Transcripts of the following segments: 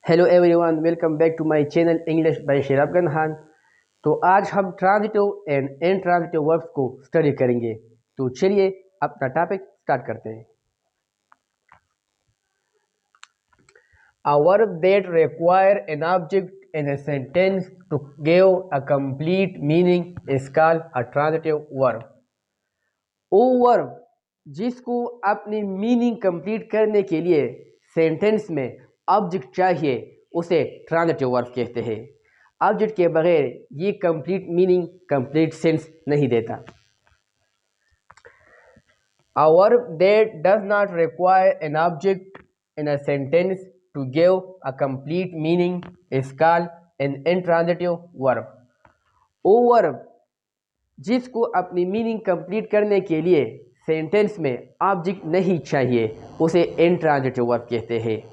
Hello everyone, welcome back to my channel English by Sher Afghan Khan. तो आज हम ट्रांजिटिव एंड इनट्रांजिटिव वर्ब्स को study करेंगे। तो चलिए अपना टॉपिक स्टार्ट करते हैं। A verb that require an object in a sentence to give a complete meaning is called a transitive verb. वो वर्ब जिसको अपनी मीनिंग कंप्लीट करने के लिए सेंटेंस में ऑब्जेक्ट चाहिए उसे ट्रांजिटिव वर्ब कहते हैं। ऑब्जेक्ट के बगैर ये कंप्लीट मीनिंग कंप्लीट सेंस नहीं देता। A verb that does not require an object in a sentence to give a complete meaning is called an intransitive verb. वो वर्ब जिसको अपनी मीनिंग कंप्लीट करने के लिए सेंटेंस में ऑब्जेक्ट नहीं चाहिए उसे इंट्रांजिटिव वर्ब कहते हैं।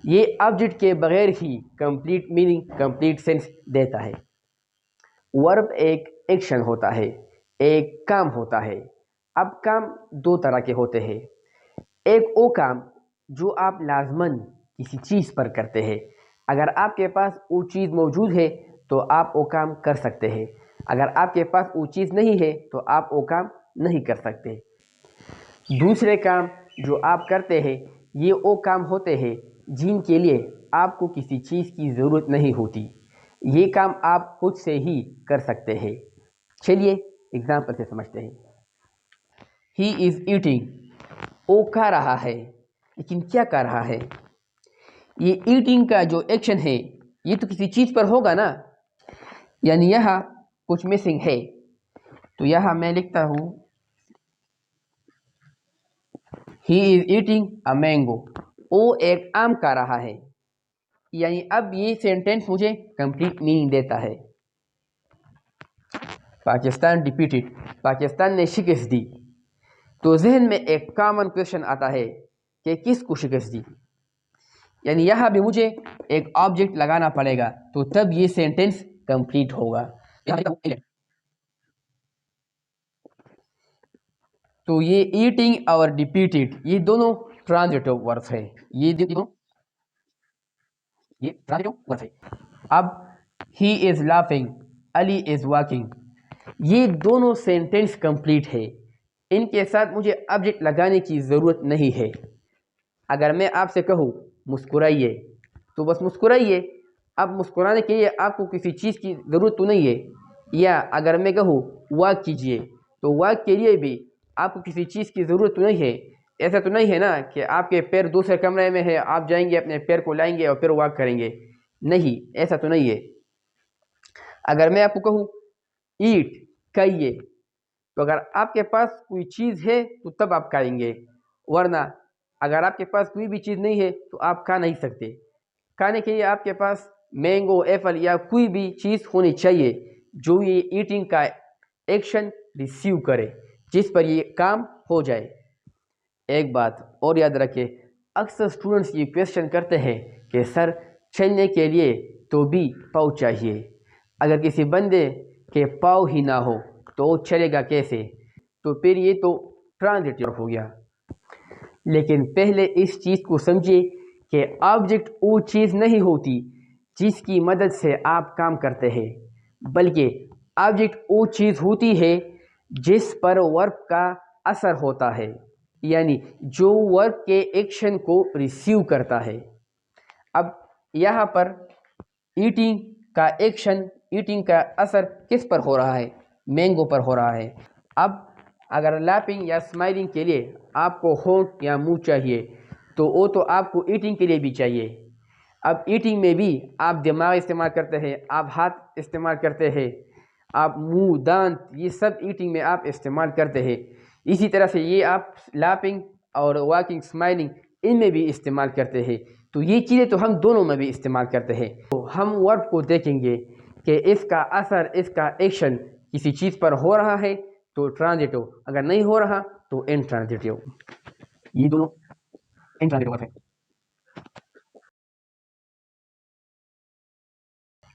ये ऑब्जेक्ट के बगैर ही कंप्लीट मीनिंग कंप्लीट सेंस देता है। वर्ब एक एक्शन होता है, एक काम होता है। अब काम दो तरह के होते हैं। एक वो काम जो आप लाजमन किसी चीज़ पर करते हैं। अगर आपके पास वो चीज़ मौजूद है तो आप वो काम कर सकते हैं। अगर आपके पास वो चीज़ नहीं है तो आप वो काम नहीं कर सकते। दूसरे काम जो आप करते हैं ये वो काम होते हैं जिनके लिए आपको किसी चीज़ की ज़रूरत नहीं होती। ये काम आप खुद से ही कर सकते हैं। चलिए एग्जाम्पल से समझते हैं। ही इज़ ईटिंग, वो खा रहा है, लेकिन क्या कर रहा है? ये ईटिंग का जो एक्शन है ये तो किसी चीज़ पर होगा ना, यानी यहाँ कुछ मिसिंग है। तो यहाँ मैं लिखता हूँ he is eating a mango, वो एक आम खा रहा है। यानी अब ये सेंटेंस मुझे कंप्लीट मीनिंग देता है। पाकिस्तान डिफीटेड, पाकिस्तान ने शिकस्त दी। तो जहन में एक कॉमन क्वेश्चन आता है कि किसको शिकस्त दी, यानी यहाँ भी मुझे एक ऑब्जेक्ट लगाना पड़ेगा तो तब ये सेंटेंस कंप्लीट होगा। तो ये ईटिंग और डिफीटेड ये दोनों ट्रांजिटिव वर्ब्स हैं। ये ट्रांजिटिव वर्ब्स है। अब he is laughing, Ali is walking, ये दोनों सेंटेंस कंप्लीट है। इनके साथ मुझे ऑब्जेक्ट लगाने की ज़रूरत नहीं है। अगर मैं आपसे कहूँ मुस्कुराइए तो बस मुस्कुराइए। अब मुस्कुराने के लिए आपको किसी चीज़ की ज़रूरत तो नहीं है। या अगर मैं कहूँ वॉक कीजिए तो वॉक के लिए भी आपको किसी चीज़ की ज़रूरत तो नहीं है। ऐसा तो नहीं है ना कि आपके पैर दूसरे कमरे में है, आप जाएंगे अपने पैर को लाएंगे और फिर वॉक करेंगे। नहीं, ऐसा तो नहीं है। अगर मैं आपको कहूँ ईट, खाइए, तो अगर आपके पास कोई चीज़ है तो तब आप खाएंगे, वरना अगर आपके पास कोई भी चीज़ नहीं है तो आप खा नहीं सकते। खाने के लिए आपके पास मैंगो, एप्पल या कोई भी चीज़ होनी चाहिए जो ये ईटिंग का एक्शन रिसीव करे, जिस पर ये काम हो जाए। एक बात और याद रखें, अक्सर स्टूडेंट्स ये क्वेश्चन करते हैं कि सर चलने के लिए तो भी पाँव चाहिए, अगर किसी बंदे के पाँव ही ना हो तो वो चलेगा कैसे? तो फिर ये तो ट्रांजिटिव हो गया। लेकिन पहले इस चीज़ को समझिए कि ऑब्जेक्ट वो चीज़ नहीं होती जिसकी मदद से आप काम करते हैं, बल्कि ऑब्जेक्ट वो चीज़ होती है जिस पर वर्ब का असर होता है, यानी जो वर्ब के एक्शन को रिसीव करता है। अब यहाँ पर ईटिंग का एक्शन, ईटिंग का असर किस पर हो रहा है? मैंगो पर हो रहा है। अब अगर लैपिंग या स्माइलिंग के लिए आपको होंठ या मुंह चाहिए तो वो तो आपको ईटिंग के लिए भी चाहिए। अब ईटिंग में भी आप दिमाग इस्तेमाल करते हैं, आप हाथ इस्तेमाल करते हैं, आप मुंह, दांत, ये सब ईटिंग में आप इस्तेमाल करते हैं। इसी तरह से ये आप लैपिंग और वॉकिंग, स्माइलिंग, इनमें भी इस्तेमाल करते हैं। तो ये चीज़ें तो हम दोनों में भी इस्तेमाल करते हैं। तो हम वर्ब को देखेंगे कि इसका असर, इसका एक्शन किसी चीज़ पर हो रहा है तो ट्रांजिटिव, अगर नहीं हो रहा तो इनट्रांजिटिव। ये दोनों इनट्रांजिटिव है।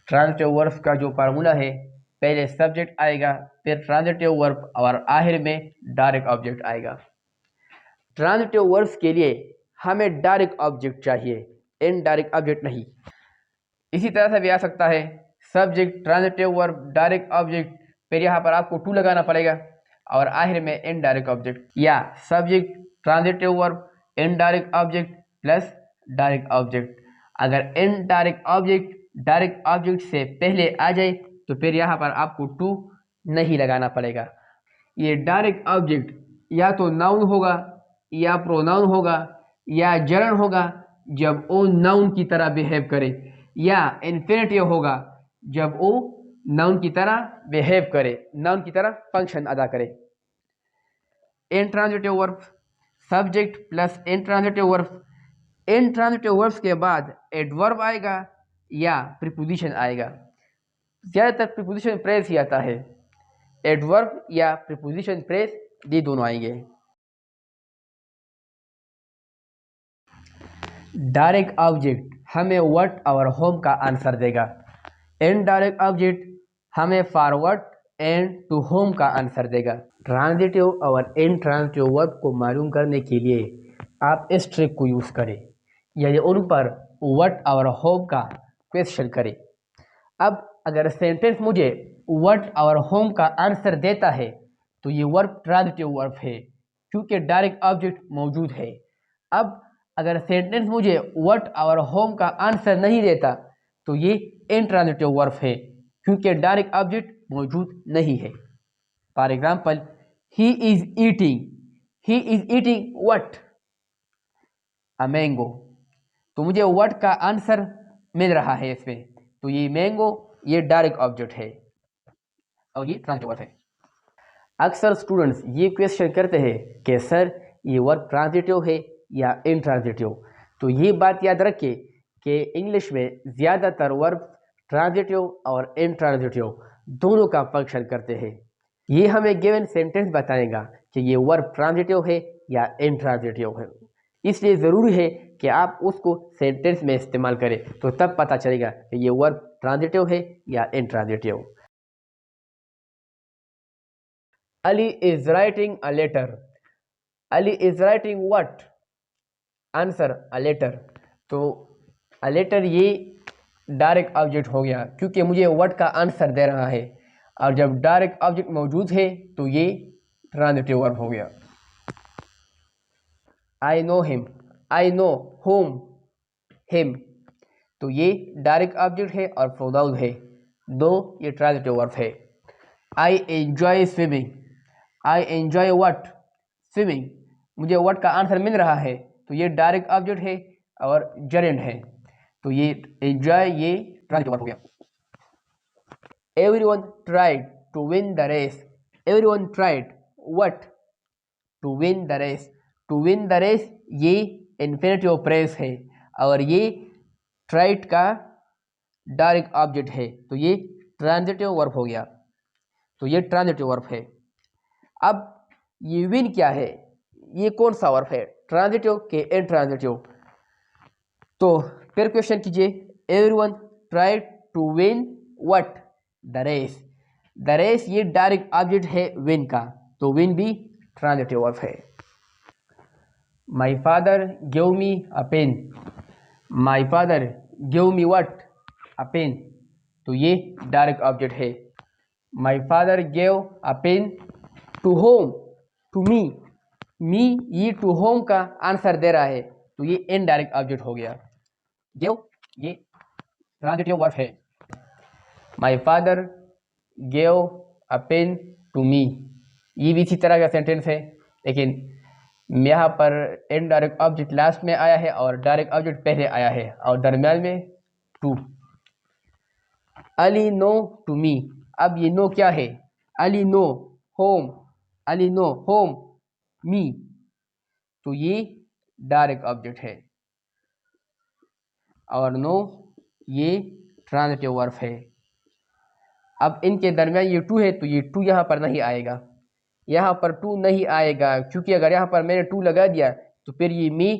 ट्रांजिटिव वर्ब का जो फार्मूला है, पहले सब्जेक्ट आएगा, फिर ट्रांजिटिव वर्ब और आखिर में डायरेक्ट ऑब्जेक्ट आएगा। ट्रांजिटिव वर्ब्स के लिए हमें डायरेक्ट ऑब्जेक्ट चाहिए, इनडायरेक्ट ऑब्जेक्ट नहीं। इसी तरह से भी आ सकता है subject, transitive verb, direct object, फिर यहाँ पर आपको टू लगाना पड़ेगा और आखिर में इनडायरेक्ट ऑब्जेक्ट, या subject, transitive verb, indirect object plus direct object. अगर इनडायरेक्ट ऑब्जेक्ट डायरेक्ट ऑब्जेक्ट से पहले आ जाए तो फिर यहाँ पर आपको टू नहीं लगाना पड़ेगा। ये डायरेक्ट ऑब्जेक्ट या तो नाउन होगा या प्रोनाउन होगा या जर्न होगा जब वो नाउन की तरह बिहेव करे, या इन्फिनेटिव होगा जब वो नाउन की तरह बिहेव करे, नाउन की तरह फंक्शन अदा करे। Intransitive verb, subject plus intransitive verb, intransitive verbs के बाद एडवर्ब आएगा या प्रीपोजिशन आएगा। ज़्यादातर प्रीपोजिशन प्रेस ही आता है, एडवर्ब या प्रीपोजिशन प्रेस ये दोनों आएंगे। डायरेक्ट ऑब्जेक्ट हमें व्हाट और होम का आंसर देगा, इनडायरेक्ट ऑब्जेक्ट हमें for what and to whom का आंसर देगा। ट्रांजिटिव और इनट्रांजिटिव वर्ब को मालूम करने के लिए आप इस ट्रिक को यूज़ करें, यानी उन पर व्हाट और होम का क्वेश्चन करें। अब अगर सेंटेंस मुझे व्हाट और होम का आंसर देता है तो ये वर्ब ट्रांजिटिव वर्ब है क्योंकि डायरेक्ट ऑब्जेक्ट मौजूद है। अब अगर सेंटेंस मुझे व्हाट और होम का आंसर नहीं देता तो ये इनट्रांजिटिव वर्ब है क्योंकि डायरेक्ट ऑब्जेक्ट मौजूद नहीं है। For example, he is eating what, a mango. तो मुझे व्हाट का आंसर मिल रहा है इसमें, तो ये मैंगो ये डायरेक्ट ऑब्जेक्ट है और ये ट्रांजिटिव वर्ब है। अक्सर स्टूडेंट्स ये क्वेश्चन करते हैं कि सर ये वर्ब ट्रांजिटिव है या इनट्रांजिटिव। तो ये बात याद रखिए कि इंग्लिश में ज़्यादातर वर्ब ट्रांजिटिव और इनट्रांजिटिव दोनों का फंक्शन करते हैं। ये हमें गिवन सेंटेंस बताएगा कि ये वर्ब ट्रांजिटिव है या इनट्रांजिटिव है, इसलिए ज़रूरी है कि आप उसको सेंटेंस में इस्तेमाल करें तो तब पता चलेगा कि ये वर्ब ट्रांजिटिव है या intransitive. Ali is writing a letter, Ali is writing what, answer a letter. तो अ लेटर ये डायरेक्ट ऑब्जेक्ट हो गया क्योंकि मुझे व्हाट का आंसर दे रहा है, और जब डायरेक्ट ऑब्जेक्ट मौजूद है तो ये ट्रांजिटिव वर्ब हो गया। I know him, I know home, him. तो ये डायरेक्ट ऑब्जेक्ट है और प्रोनाउन है, दो ये ट्रांजिटिव वर्ब है। I enjoy swimming, I enjoy what, swimming. मुझे व्हाट का आंसर मिल रहा है तो ये डायरेक्ट ऑब्जेक्ट है और जरेंड है, तो ये एंजॉय ये ट्रांजिटिव वर्ब हो गया। Everyone tried to win the race, everyone tried what, to win the race. To win the race ये इन्फिनेटिव प्रेस है और ये ट्राइड का डायरेक्ट ऑब्जेक्ट है, तो ये ट्रांजिटिव वर्ब हो गया, तो ये ट्रांजिटिव वर्ब है। अब ये विन क्या है, ये कौन सा वर्ब है, ट्रांजिटिव के इनट्रांजिटिव? तो फिर क्वेश्चन कीजिए, everyone tried to win what, the race. The race ये डायरेक्ट ऑब्जेक्ट है विन का, तो विन भी ट्रांजिटिव वर्ब है। My father give me a pen, my father give me what, a pen. तो ये डायरेक्ट ऑब्जेक्ट है। My father give a pen to whom, to me, me ये to whom का answer दे रहा है, तो ये इनडायरेक्ट ऑब्जेक्ट हो गया। गिव ये ट्रांजिटिव वर्ब है। My father give a pen to me, ये भी इसी तरह का सेंटेंस है, लेकिन यहाँ पर इनडायरेक्ट ऑब्जेक्ट लास्ट में आया है और डायरेक्ट ऑब्जेक्ट पहले आया है और दरम्यान में to. Ali know to me, अब ये नो क्या है, Ali know whom, Ali know whom me, तो ये डायरेक्ट ऑब्जेक्ट है और नो ये ट्रांजिटिव वर्ब है। अब इनके दरमियान ये टू है तो ये टू यहाँ पर नहीं आएगा, यहाँ पर टू नहीं आएगा क्योंकि अगर यहाँ पर मैंने टू लगा दिया तो फिर ये मी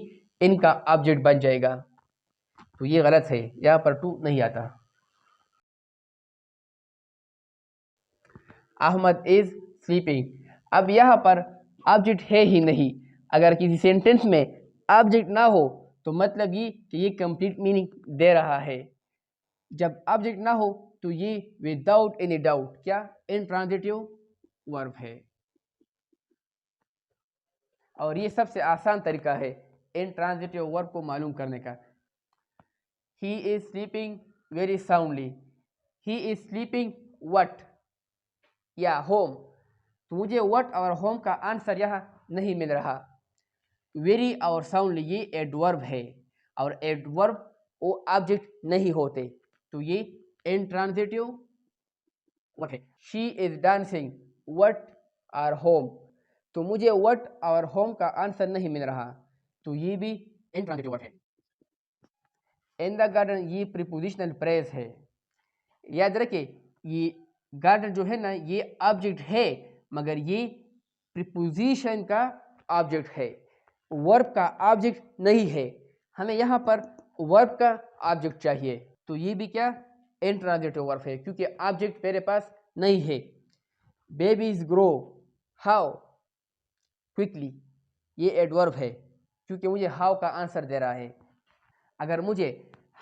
इनका ऑब्जेक्ट बन जाएगा, तो ये गलत है, यहाँ पर टू नहीं आता। अहमद इज स्लीपिंग, अब यहाँ पर ऑब्जेक्ट है ही नहीं। अगर किसी सेंटेंस में ऑब्जेक्ट ना हो तो मतलब ये कि ये कंप्लीट मीनिंग दे रहा है, जब ऑब्जेक्ट ना हो तो ये विदाउट एनी डाउट क्या इंट्रांजिटिव वर्ब है। और ये सबसे आसान तरीका है इंट्रांजिटिव वर्ब को मालूम करने का। He is sleeping very soundly, he is sleeping what या होम, तो मुझे व्हाट और होम का आंसर यहाँ नहीं मिल रहा। वेरी और साउंडली ये एडवर्ब है और एडवर्ब वो ऑब्जेक्ट नहीं होते, तो ये इंट्रांजिटिव वर्ब है। शी इज डांसिंग व्हाट और होम, तो मुझे व्हाट और होम का आंसर नहीं मिल रहा, तो ये भी इंट्रांजिटिव वर्ब है। इन द गार्डन ये प्रीपोजिशनल फ्रेज है। याद रखिए ये गार्डन जो है ना ये ऑब्जेक्ट है, मगर ये प्रीपोजिशन का ऑब्जेक्ट है, वर्ब का ऑब्जेक्ट नहीं है। हमें यहाँ पर वर्ब का ऑब्जेक्ट चाहिए, तो ये भी क्या इंट्रांजिटिव वर्ब है क्योंकि ऑब्जेक्ट मेरे पास नहीं है। बेबीज ग्रो हाउ क्विकली, ये एडवर्ब है क्योंकि मुझे हाउ का आंसर दे रहा है। अगर मुझे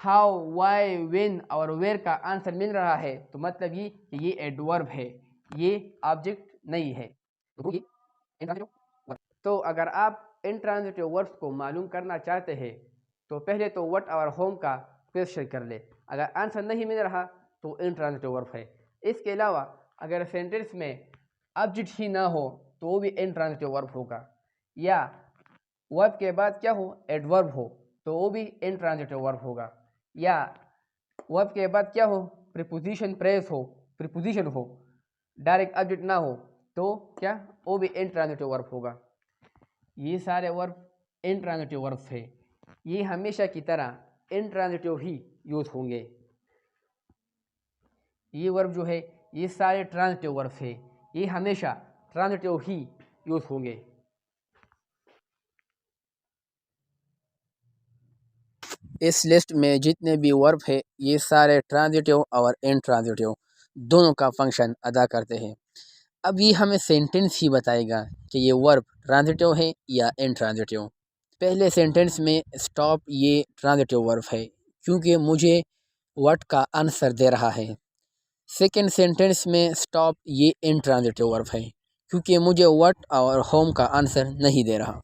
हाउ वाई व्हेन और वेयर का आंसर मिल रहा है तो मतलब ये कि ये एडवर्ब है, ये ऑब्जेक्ट नहीं है, तो ये इंट्रांजिटिव वर्ब। तो अगर आप इंट्रांजिटिव वर्ब्स को मालूम करना चाहते हैं तो पहले तो व्हाट और होम का क्वेश्चन कर ले, अगर आंसर नहीं मिल रहा तो इंट्रांजिटिव वर्ब है। इसके अलावा अगर सेंटेंस में ऑब्जेक्ट ही ना हो तो वो भी इंट्रांजिटिव वर्ब होगा, या वर्ब के बाद क्या हो एडवर्ब हो तो वो भी इंट्रांजिटिव वर्ब होगा, या वर्ब के बाद क्या हो प्रीपोजिशन फ्रेज हो, प्रीपोजिशन हो, डायरेक्ट ऑब्जेक्ट ना हो तो क्या वो भी इंट्रांजिटिव वर्ब होगा। ये सारे वर्ब इंट्रांजिटिव वर्ब है, ये हमेशा की तरह इंट्रांजिटिव ही यूज होंगे। ये वर्ब जो है ये सारे ट्रांजिटिव वर्ब है, ये हमेशा ट्रांजिटिव ही यूज होंगे। इस लिस्ट में जितने भी वर्ब है ये सारे ट्रांजिटिव और इंट्रांजिटिव दोनों का फंक्शन अदा करते हैं। अब ये हमें सेंटेंस ही बताएगा कि ये वर्ब ट्रांजिटिव है या इंट्रांजिटिव। पहले सेंटेंस में स्टॉप ये ट्रांजिटिव वर्ब है क्योंकि मुझे व्हाट का आंसर दे रहा है। सेकेंड सेंटेंस में स्टॉप ये इंट्रांजिटिव वर्ब है क्योंकि मुझे व्हाट और होम का आंसर नहीं दे रहा।